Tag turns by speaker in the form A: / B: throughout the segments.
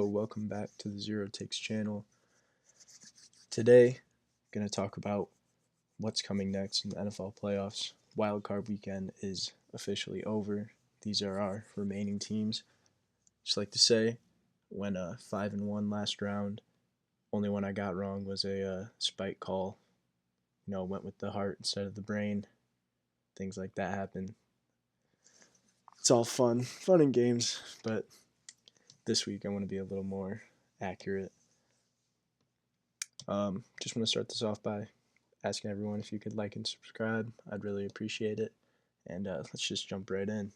A: Welcome back to the ZeroTakes channel. Today, going to talk about what's coming next in the NFL playoffs. Wildcard weekend is officially over. These are our remaining teams. Just like to say, went 5-1 last round. Only one I got wrong was a spike call. Went with the heart instead of the brain. Things like that happen. It's all fun and games, but this week I want to be a little more accurate. Just want to start this off by asking everyone if you could like and subscribe. I'd really appreciate it. And let's just jump right in.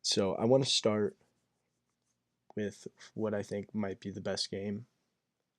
A: So I want to start with what I think might be the best game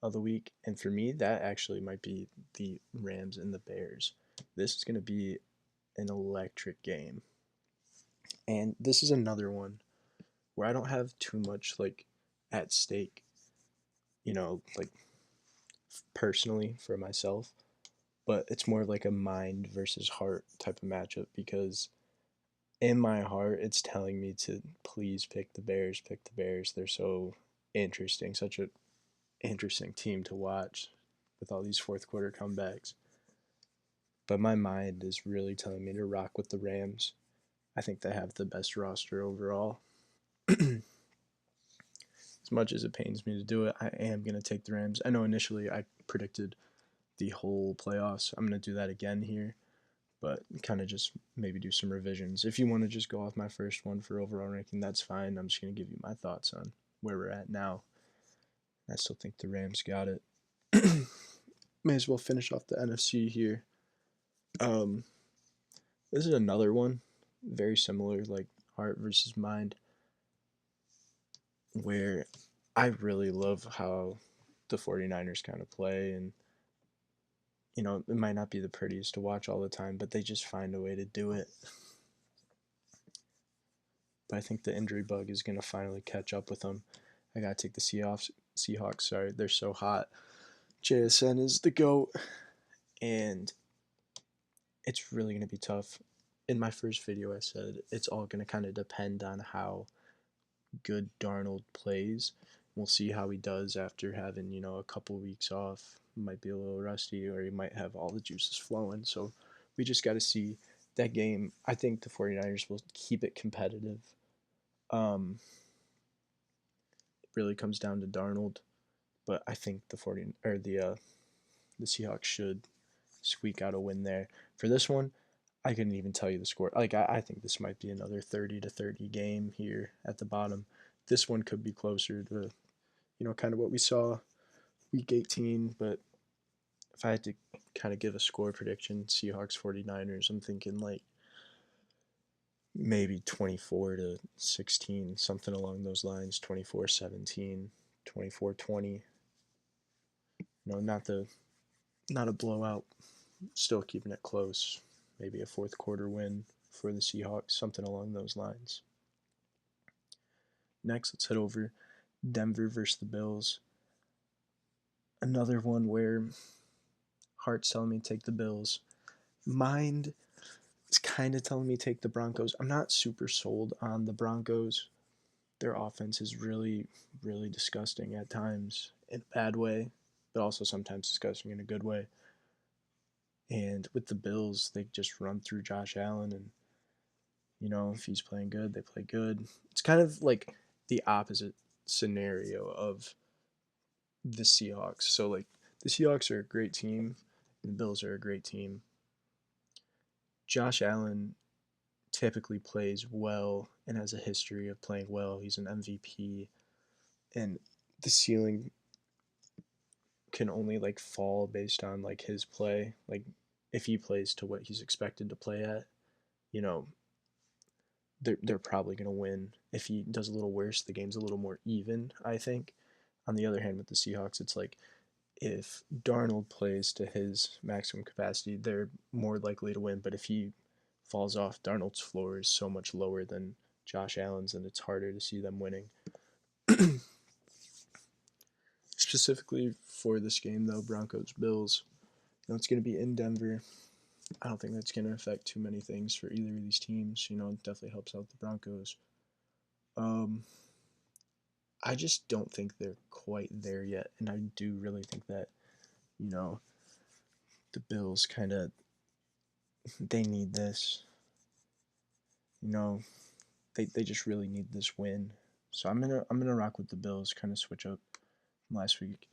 A: of the week. And for me, that actually might be the Rams and the Bears. This is going to be an electric game. And this is another one where I don't have too much at stake, personally for myself, but it's more like a mind versus heart type of matchup because in my heart it's telling me to please pick the Bears. They're so interesting, such an interesting team to watch with all these fourth quarter comebacks. But my mind is really telling me to rock with the Rams. I think they have the best roster overall. As much as it pains me to do it, I am going to take the Rams. I know initially I predicted the whole playoffs. I'm going to do that again here, but kind of just maybe do some revisions. If you want to just go off my first one for overall ranking, that's fine. I'm just going to give you my thoughts on where we're at now. I still think the Rams got it. May as well finish off the NFC here. This is another one, very similar, like heart versus mind, where I really love how the 49ers kind of play, and it might not be the prettiest to watch all the time, but they just find a way to do it. But I think the injury bug is going to finally catch up with them. I got to take the Seahawks. Sorry, they're so hot. JSN is the GOAT, and it's really going to be tough. In my first video, I said it's all going to kind of depend on how good Darnold plays. We'll see how he does after having, a couple weeks off. Might be a little rusty, or he might have all the juices flowing. So we just got to see that game. I think the 49ers will keep it competitive. It really comes down to Darnold, but I think the Seahawks should squeak out a win there. For this one, I couldn't even tell you the score. I think this might be another 30-30 game here at the bottom. This one could be closer to, kind of what we saw week 18, but if I had to kind of give a score prediction, Seahawks 49ers, I'm thinking maybe 24-16, something along those lines, 24-17, 24-20. Not a blowout, still keeping it close. Maybe a fourth quarter win for the Seahawks, something along those lines. Next, let's head over Denver versus the Bills. Another one where heart's telling me to take the Bills. Mind is kind of telling me to take the Broncos. I'm not super sold on the Broncos. Their offense is really, really disgusting at times in a bad way, but also sometimes disgusting in a good way. And with the Bills, they just run through Josh Allen, and if he's playing good, they play good. It's kind of like the opposite scenario of the Seahawks. So the Seahawks are a great team, and the Bills are a great team. Josh Allen typically plays well and has a history of playing well. He's an MVP, and the ceiling can only fall based on his play. If he plays to what he's expected to play at, they're probably going to win. If he does a little worse, the game's a little more even, I think. On the other hand, with the Seahawks, it's if Darnold plays to his maximum capacity, they're more likely to win. But if he falls off, Darnold's floor is so much lower than Josh Allen's, and it's harder to see them winning. Specifically for this game, though, Broncos-Bills, it's going to be in Denver. I don't think that's going to affect too many things for either of these teams. It definitely helps out the Broncos. I just don't think they're quite there yet, and I do really think that you know the Bills kind of they need this. You know, they just really need this win. So I'm gonna rock with the Bills. Kind of switch up from last week.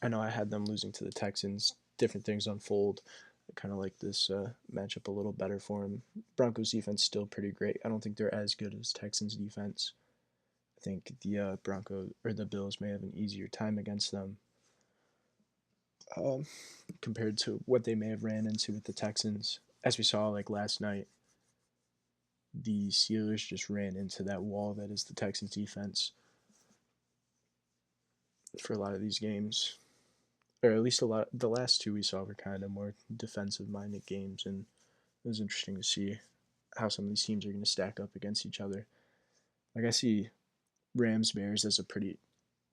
A: I know I had them losing to the Texans. Different things unfold. I kind of like this matchup a little better for them. Broncos defense still pretty great. I don't think they're as good as Texans defense. I think the Broncos or the Bills may have an easier time against them um, compared to what they may have ran into with the Texans. As we saw like last night, the Steelers just ran into that wall that is the Texans defense for a lot of these games. Or at least a lot. The last two we saw were kind of more defensive-minded games, and it was interesting to see how some of these teams are going to stack up against each other. Like I see Rams Bears as a pretty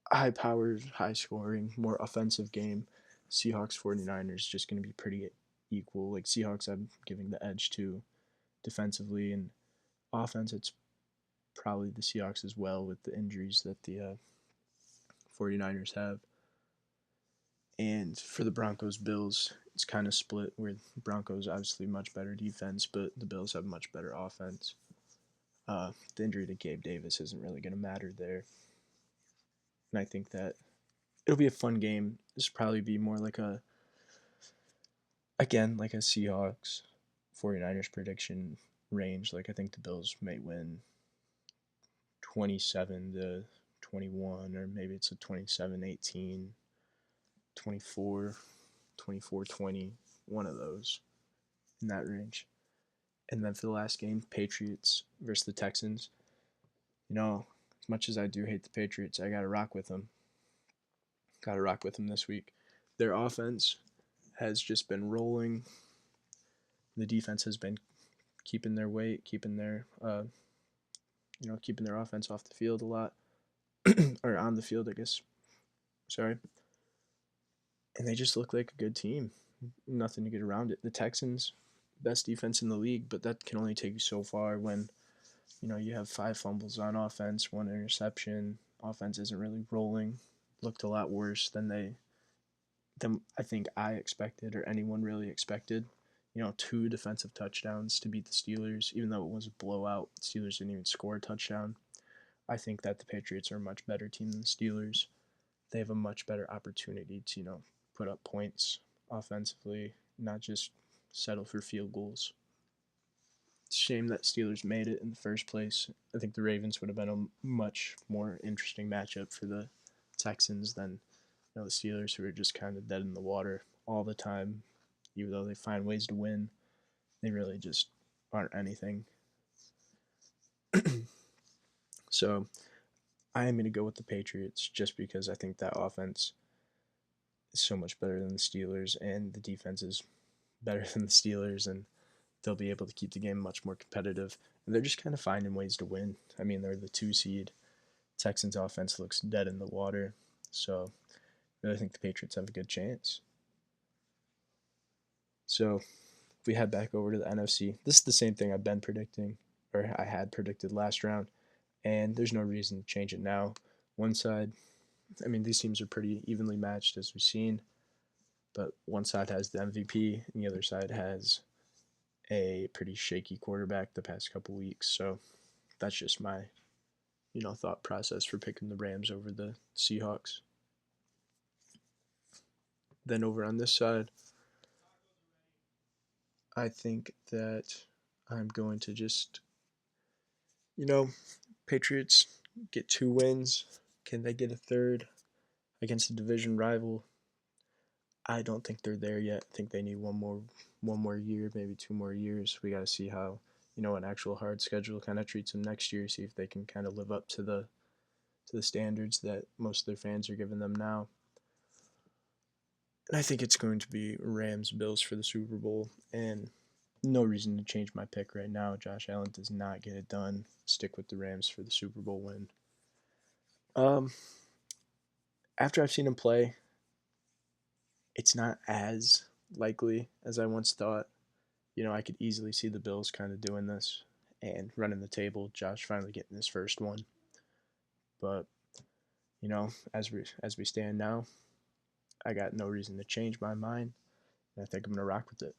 A: high-powered, high-scoring, more offensive game. Seahawks 49ers just going to be pretty equal. Like Seahawks, I'm giving the edge to defensively, and offense, it's probably the Seahawks as well with the injuries that the 49ers have. And for the Broncos Bills, it's kind of split where Broncos obviously much better defense, but the Bills have much better offense. The injury to Gabe Davis isn't really going to matter there. And I think that it'll be a fun game. This will probably be more like again, like a Seahawks 49ers prediction range. Like I think the Bills may win 27 to 21, or maybe it's a 27-18, 24, 24-20, one of those in that range. And then for the last game, Patriots versus the Texans. As much as I do hate the Patriots, I got to rock with them. Got to rock with them this week. Their offense has just been rolling. The defense has been keeping their weight, keeping their offense off the field a lot, or on the field, I guess. Sorry. And they just look like a good team. Nothing to get around it. The Texans, best defense in the league, but that can only take you so far when you have 5 fumbles on offense, 1 interception. Offense isn't really rolling. Looked a lot worse than I think I expected or anyone really expected. 2 defensive touchdowns to beat the Steelers, even though it was a blowout. The Steelers didn't even score a touchdown. I think that the Patriots are a much better team than the Steelers. They have a much better opportunity to, put up points offensively, not just settle for field goals. It's a shame that Steelers made it in the first place. I think the Ravens would have been a much more interesting matchup for the Texans than the Steelers, who are just kind of dead in the water all the time. Even though they find ways to win, they really just aren't anything. So I am going to go with the Patriots just because I think that offense is so much better than the Steelers, and the defense is better than the Steelers, and they'll be able to keep the game much more competitive. And they're just kind of finding ways to win. I mean, they're the 2 seed. Texans offense looks dead in the water. So I really think the Patriots have a good chance. So if we head back over to the NFC, this is the same thing I've been predicting, or I had predicted last round, and there's no reason to change it now. One side, I mean, these teams are pretty evenly matched as we've seen, but one side has the MVP, and the other side has a pretty shaky quarterback the past couple weeks. So that's just my, thought process for picking the Rams over the Seahawks. Then over on this side, I think that I'm going to just, Patriots get 2 wins. Can they get a third against a division rival? I don't think they're there yet. I think they need one more year, maybe 2 more years. We got to see how an actual hard schedule kind of treats them next year. See if they can kind of live up to the standards that most of their fans are giving them now. And I think it's going to be Rams Bills for the Super Bowl, and no reason to change my pick right now. Josh Allen does not get it done. Stick with the Rams for the Super Bowl win. After I've seen him play, it's not as likely as I once thought. I could easily see the Bills kind of doing this and running the table. Josh finally getting his first one. But as we stand now, I got no reason to change my mind. And I think I'm gonna rock with it.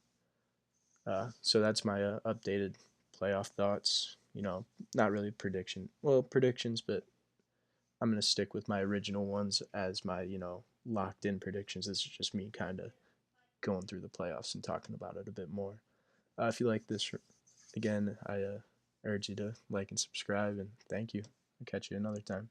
A: So that's my updated playoff thoughts. Not really predictions, but I'm gonna stick with my original ones as my locked in predictions. This is just me kind of going through the playoffs and talking about it a bit more. If you like this, again, I urge you to like and subscribe, and thank you. I'll catch you another time.